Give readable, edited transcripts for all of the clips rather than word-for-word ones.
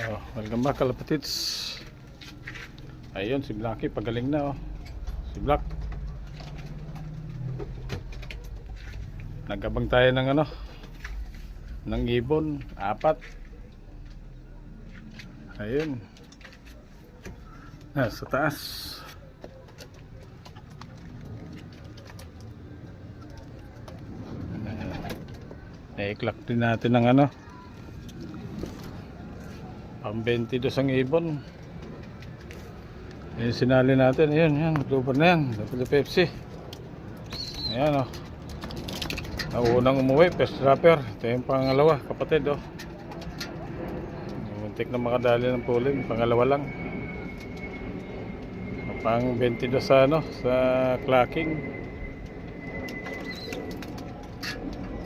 Welcome back kalapatids. Ayun si Blacky, pagaling na si Black. Nagabang tayo ng ng ibon, 4. Ayun sa taas. I-clock din natin ng pang 22 ang ibon. Yung sinali natin, yan, global na yan, double Pepsi. Ayan naunang umuwi, first dropper. Ito yung pangalawa, kapatid muntik na makadali ng puling, pangalawa lang. Pang 22 sa clocking.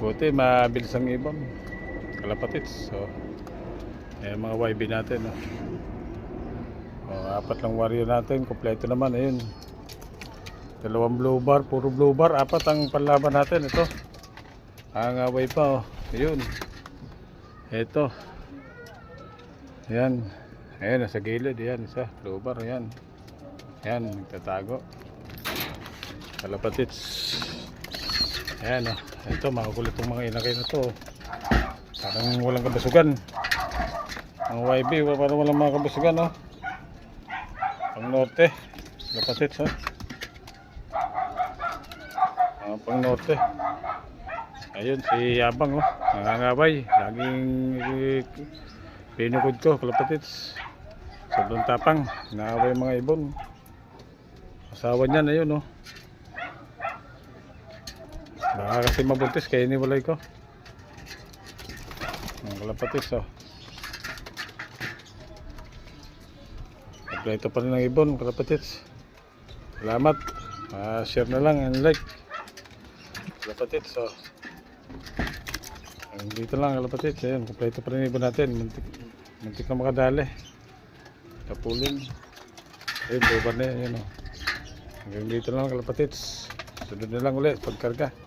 Buti mabilis ang ibon, kalapatids. Ayan mga YB natin 4 lang warrior natin, kompleto naman. Ayun, 2 blue bar, puro blue bar. 4 ang panlaban natin. Ito ang away pa ayun, ito ayan, nasa gilid. Ayan, isa blue bar. Ayan, nagtatago, kalapatids. Ayan ito makukulit itong mga inakay na to. Parang walang kabasugan ang YB, parang walang mga kabasugan pang norte, kalapatids pang norte. Ayun si Yabang nangangaway, laging pinukod ko, kalapatids. Sobrang tapang, nangangaway mga ibon. Asawa niyan, ayun baka kasi mabuntis kaya iniwalay ko ang kalapatids. Kompleto pa rin ang ibon, kalapatids. Salamat, share na lang and like, kalapatids. Dito lang, kalapatids. Ayun, kompleto pa rin ang ibon natin. Muntik na makadali, kapulin. Ayun, dobar na yan. Hanggang dito lang, kalapatids. Sunod na lang ulit pagkarga.